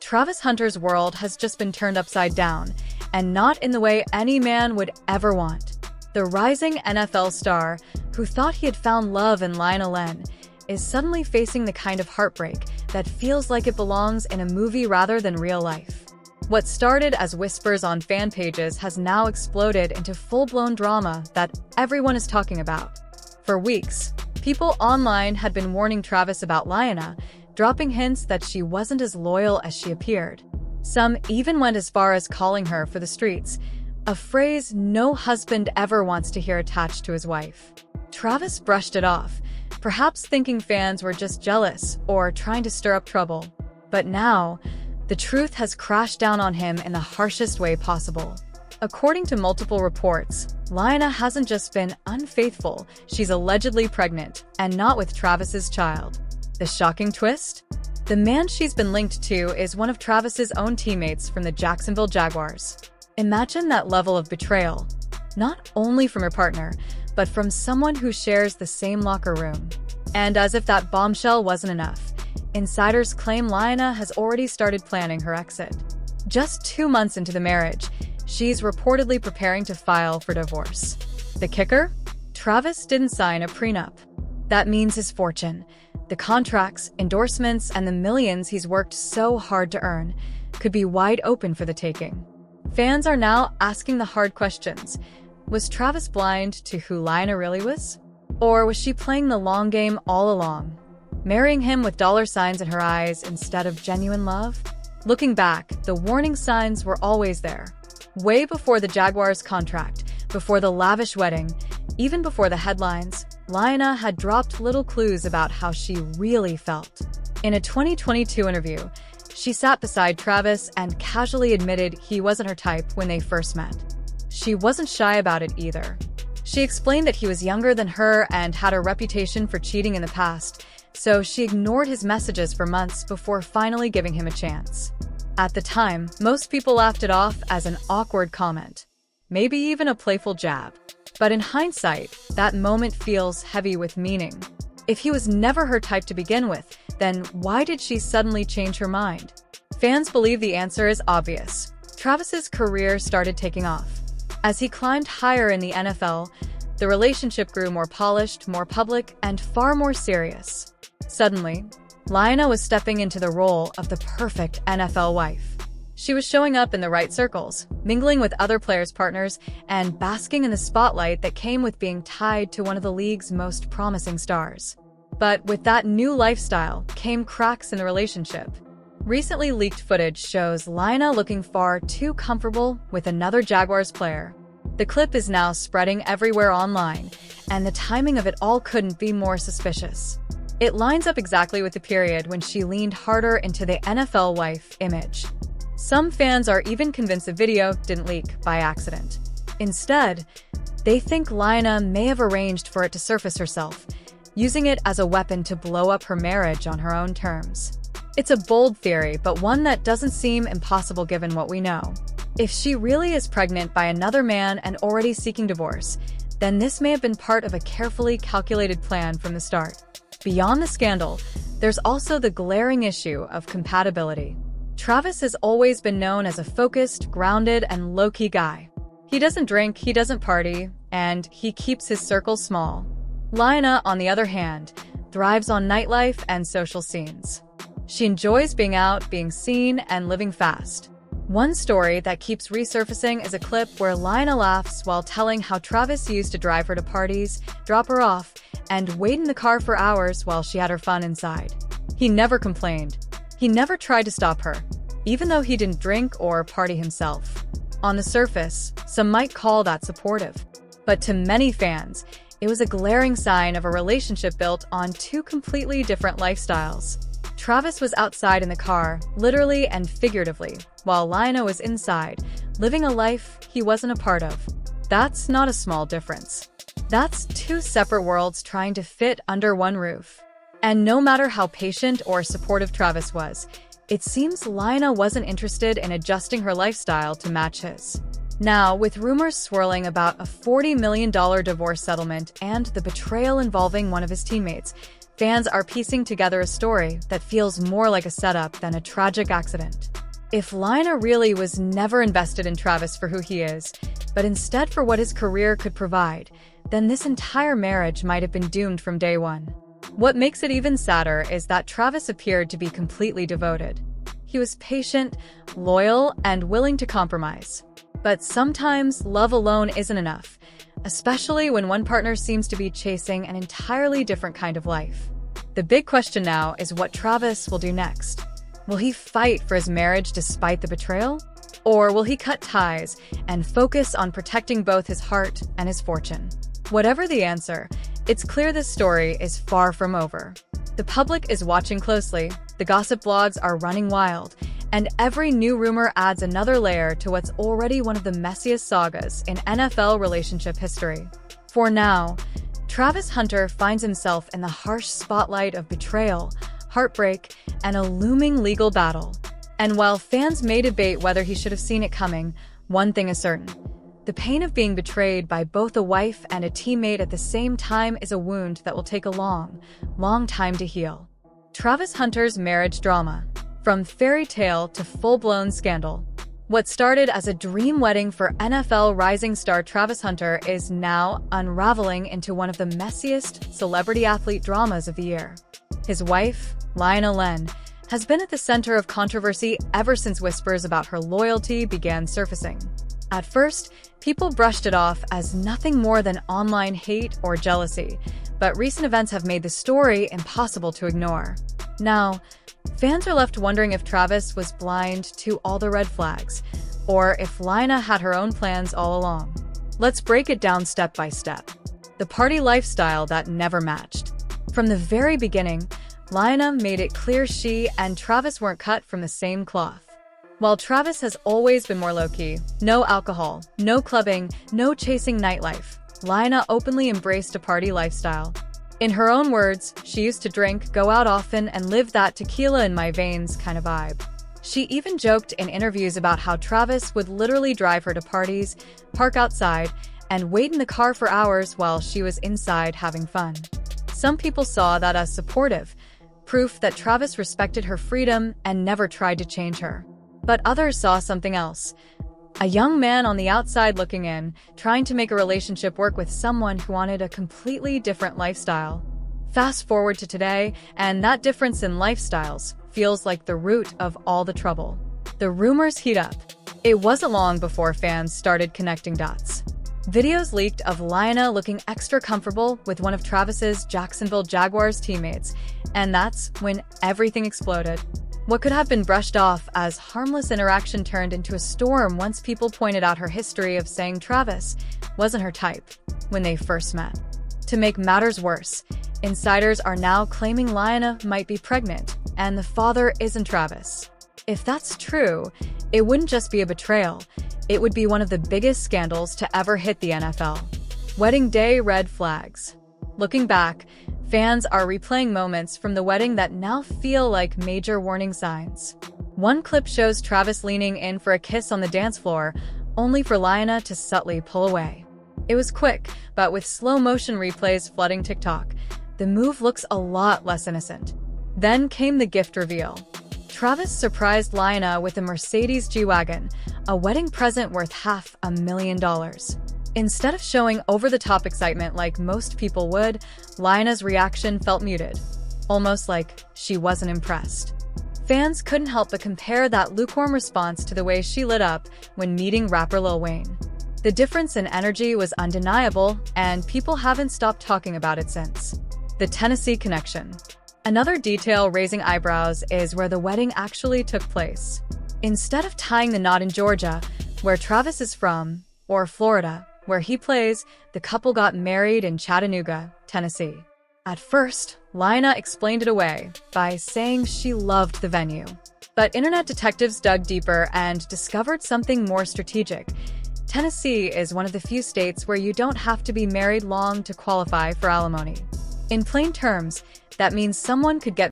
Travis Hunter's world has just been turned upside down, and not in the way any man would ever want. The rising NFL star, who thought he had found love in Lionel Len, is suddenly facing the kind of heartbreak that feels like it belongs in a movie rather than real life. What started as whispers on fan pages has now exploded into full-blown drama that everyone is talking about. For weeks, people online had been warning Travis about Lionel, dropping hints that she wasn't as loyal as she appeared. Some even went as far as calling her for the streets, a phrase no husband ever wants to hear attached to his wife. Travis brushed it off, perhaps thinking fans were just jealous or trying to stir up trouble. But now, the truth has crashed down on him in the harshest way possible. According to multiple reports, Lionel hasn't just been unfaithful, she's allegedly pregnant, and not with Travis's child. The shocking twist? The man she's been linked to is one of Travis's own teammates from the Jacksonville Jaguars. Imagine that level of betrayal, not only from her partner, but from someone who shares the same locker room. And as if that bombshell wasn't enough, insiders claim Lionel has already started planning her exit. Just 2 months into the marriage, she's reportedly preparing to file for divorce. The kicker? Travis didn't sign a prenup. That means his fortune, the contracts, endorsements, and the millions he's worked so hard to earn, could be wide open for the taking. Fans are now asking the hard questions. Was Travis blind to who Lionel really was? Or was she playing the long game all along, marrying him with dollar signs in her eyes instead of genuine love? Looking back, the warning signs were always there. Way before the Jaguars contract, before the lavish wedding, even before the headlines, Lionel had dropped little clues about how she really felt. In a 2022 interview, she sat beside Travis and casually admitted he wasn't her type when they first met. She wasn't shy about it either. She explained that he was younger than her and had a reputation for cheating in the past, so she ignored his messages for months before finally giving him a chance. At the time, most people laughed it off as an awkward comment, maybe even a playful jab. But in hindsight, that moment feels heavy with meaning. If he was never her type to begin with, then why did she suddenly change her mind? Fans believe the answer is obvious. Travis's career started taking off. As he climbed higher in the NFL, the relationship grew more polished, more public, and far more serious. Suddenly, Lionel was stepping into the role of the perfect NFL wife. She was showing up in the right circles, mingling with other players' partners, and basking in the spotlight that came with being tied to one of the league's most promising stars. But with that new lifestyle came cracks in the relationship. Recently leaked footage shows Lionel looking far too comfortable with another Jaguars player. The clip is now spreading everywhere online, and the timing of it all couldn't be more suspicious. It lines up exactly with the period when she leaned harder into the NFL wife image. Some fans are even convinced the video didn't leak by accident. Instead, they think Lionel may have arranged for it to surface herself, using it as a weapon to blow up her marriage on her own terms. It's a bold theory, but one that doesn't seem impossible given what we know. If she really is pregnant by another man and already seeking divorce, then this may have been part of a carefully calculated plan from the start. Beyond the scandal, there's also the glaring issue of compatibility. Travis has always been known as a focused, grounded, and low-key guy. He doesn't drink, he doesn't party, and he keeps his circle small. Lionel, on the other hand, thrives on nightlife and social scenes. She enjoys being out, being seen, and living fast. One story that keeps resurfacing is a clip where Lionel laughs while telling how Travis used to drive her to parties, drop her off, and wait in the car for hours while she had her fun inside. He never complained. He never tried to stop her, even though he didn't drink or party himself. On the surface, some might call that supportive. But to many fans, it was a glaring sign of a relationship built on two completely different lifestyles. Travis was outside in the car, literally and figuratively, while Lionel was inside, living a life he wasn't a part of. That's not a small difference. That's two separate worlds trying to fit under one roof. And no matter how patient or supportive Travis was, it seems Lionel wasn't interested in adjusting her lifestyle to match his. Now, with rumors swirling about a $40 million divorce settlement and the betrayal involving one of his teammates, fans are piecing together a story that feels more like a setup than a tragic accident. If Lina really was never invested in Travis for who he is, but instead for what his career could provide, then this entire marriage might have been doomed from day one. What makes it even sadder is that Travis appeared to be completely devoted. He was patient, loyal, and willing to compromise. But sometimes love alone isn't enough, especially when one partner seems to be chasing an entirely different kind of life. The big question now is what Travis will do next. Will he fight for his marriage despite the betrayal? Or will he cut ties and focus on protecting both his heart and his fortune? Whatever the answer, it's clear this story is far from over. The public is watching closely, the gossip blogs are running wild, and every new rumor adds another layer to what's already one of the messiest sagas in NFL relationship history. For now, Travis Hunter finds himself in the harsh spotlight of betrayal, heartbreak, and a looming legal battle. And while fans may debate whether he should have seen it coming, one thing is certain. The pain of being betrayed by both a wife and a teammate at the same time is a wound that will take a long, long time to heal. Travis Hunter's marriage drama. From fairy tale to full-blown scandal. What started as a dream wedding for NFL rising star Travis Hunter is now unraveling into one of the messiest celebrity athlete dramas of the year. His wife, Lina Len, has been at the center of controversy ever since whispers about her loyalty began surfacing. At first, people brushed it off as nothing more than online hate or jealousy, but recent events have made the story impossible to ignore. Now, fans are left wondering if Travis was blind to all the red flags, or if Lina had her own plans all along. Let's break it down step by step. The party lifestyle that never matched. From the very beginning, Lina made it clear she and Travis weren't cut from the same cloth. While Travis has always been more low-key, no alcohol, no clubbing, no chasing nightlife, Lina openly embraced a party lifestyle. In her own words, she used to drink, go out often, and live that tequila in my veins kind of vibe. She even joked in interviews about how Travis would literally drive her to parties, park outside, and wait in the car for hours while she was inside having fun. Some people saw that as supportive, proof that Travis respected her freedom and never tried to change her. But others saw something else. A young man on the outside looking in, trying to make a relationship work with someone who wanted a completely different lifestyle. Fast forward to today, and that difference in lifestyles feels like the root of all the trouble. The rumors heat up. It wasn't long before fans started connecting dots. Videos leaked of Lina looking extra comfortable with one of Travis's Jacksonville Jaguars teammates, and that's when everything exploded. What could have been brushed off as harmless interaction turned into a storm once people pointed out her history of saying Travis wasn't her type when they first met. To make matters worse, insiders are now claiming Lina might be pregnant, and the father isn't Travis. If that's true, it wouldn't just be a betrayal, it would be one of the biggest scandals to ever hit the NFL. Wedding day red flags. Looking back, fans are replaying moments from the wedding that now feel like major warning signs. One clip shows Travis leaning in for a kiss on the dance floor, only for Lina to subtly pull away. It was quick, but with slow-motion replays flooding TikTok, the move looks a lot less innocent. Then came the gift reveal. Travis surprised Lina with a Mercedes G-Wagon, a wedding present worth $500,000. Instead of showing over-the-top excitement like most people would, Lina's reaction felt muted, almost like she wasn't impressed. Fans couldn't help but compare that lukewarm response to the way she lit up when meeting rapper Lil Wayne. The difference in energy was undeniable, and people haven't stopped talking about it since. The Tennessee connection. Another detail raising eyebrows is where the wedding actually took place. Instead of tying the knot in Georgia, where Travis is from, or Florida, where he plays, the couple got married in Chattanooga, Tennessee. At first, Lina explained it away by saying she loved the venue. But internet detectives dug deeper and discovered something more strategic. Tennessee is one of the few states where you don't have to be married long to qualify for alimony. In plain terms, that means someone could get